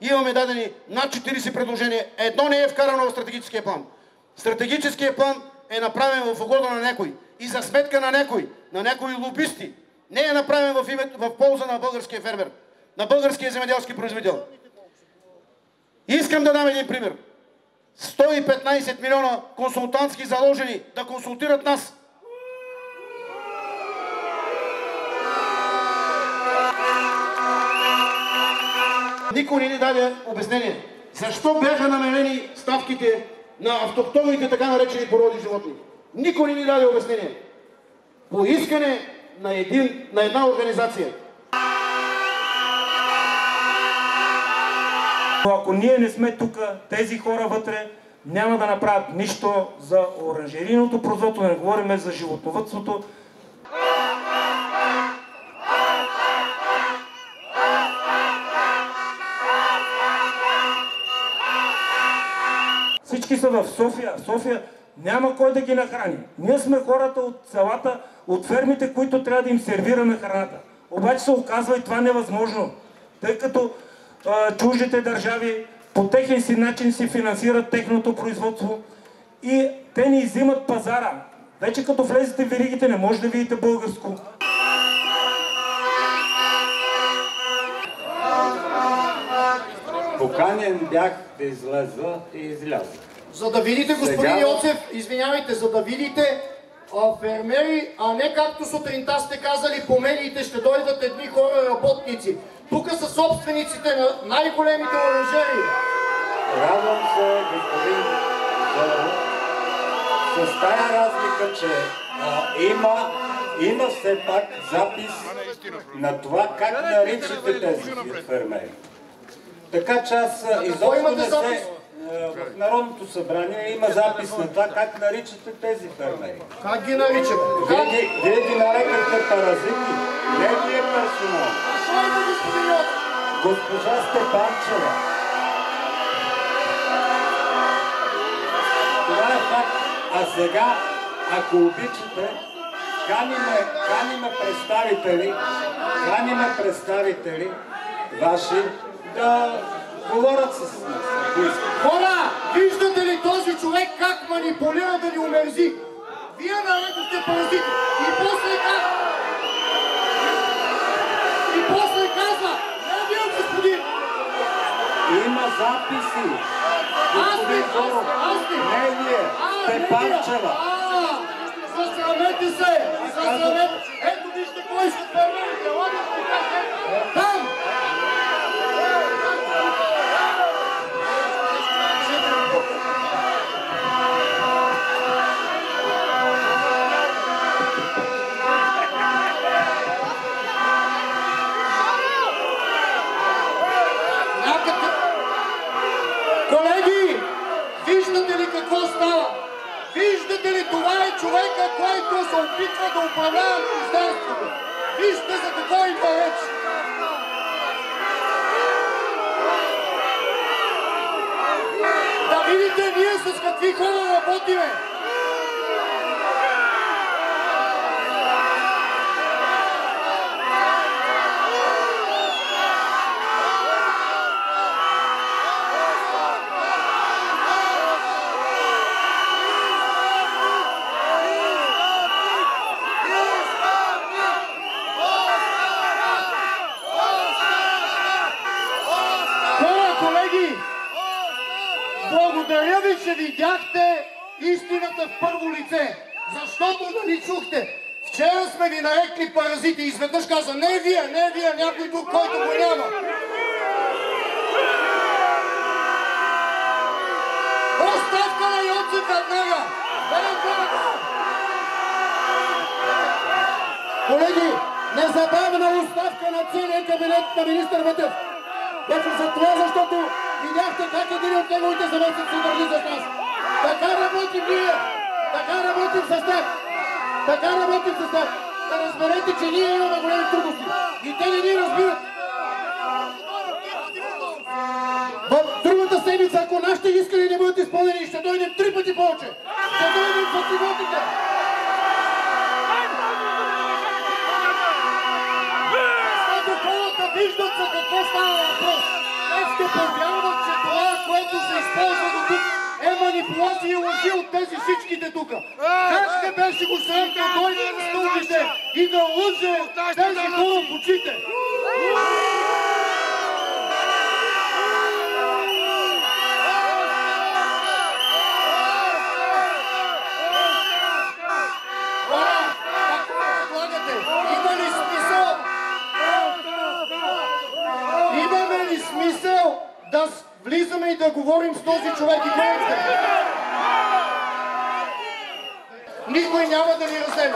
Имаме дадени над 40 предложения. Едно не е вкарано в стратегическия план. Стратегическия план е направен в угода на някой и за сметка на някои лобисти. Не е направен в полза на българския фермер, на българския земеделски производител. Искам да дам един пример. 115 милиона консултантски заложени да консултират нас. Никой не ни даде обяснение. Защо бяха намалени ставките на автохтонните така наречени породи животни? Никой не ни даде обяснение. По искане на една организация. Ако ние не сме тук, тези хора вътре няма да направят нищо за оранжерийното производство, да не говорим за животновъдството. Всички са в София. София няма кой да ги нахрани. Ние сме хората от селата, от фермите, които трябва да им сервираме храната. Обаче се оказва и това невъзможно, тъй като чуждите държави по техен си начин си финансират техното производство и те ни иззимат пазара. Вече като влезете в веригите не може да видите българско. Поканен бях да излеза и изляза. За да видите, господин Йоцев, извинявайте, за да видите фермери, а не както сутринта сте казали по медиите, ще дойдат едни хора работници. Тук са собствениците на най-големите оранжерии. Радвам се, господин Зоров, с тая разлика, че има все пак запис на това как наричате тези фермери. Така че аз изобщо не се... В Народното събрание има запис на това как наричате тези фермери. Как ги наричаме? Вие ги нарекате паразити, не вие персонал. Госпожа Степанчева. Това е факт. А сега, ако обичате, каниме представители ваши да говорят с нас. Хора, виждате ли този човек как манипулира да ни омерзи? Вие нарекохте паразити. И после казва, не вие, господин. Има записи. Господин Зоров, не вие, Степанчева. Засрамете се! Ето вижте кой ще фермерите. Там! Колеги, виждате ли какво става? Виждате ли, това е човека, който се опитва да управлява министерството. Вижте за какво идва реч. Да видите ние с какви хора работиме. Благодаря ви, че видяхте истината в първо лице, защото нали чухте. Вчера сме ви нарекли паразити и изведнъж каза не вие, някой друг, който го няма. Оставка на Йоцев веднага! Колеги, незабавна оставка на целия кабинет на министър Вътев. Вече за това, защото видяхте как един от неговите заместници държи с нас. Така работим ние, така работим с тях. Да разберете, че ние имаме големи трудности. И те не ни разбират. В другата седмица, ако нашите искания не бъдат изпълнени, ще дойдем 3 пъти повече. Ще дойдем в патриотите. Защото хората виждат за какво става въпрос. Днеска повярват, че това, което се използва до тук, е манипулация и лъжи от тези всичките тук. Как не беше го срам да дойде на стълбите и да лъже тези хора в очите? Имаме ли смисъл да влизаме и да говорим с този човек и който? Никой няма да ни разделя.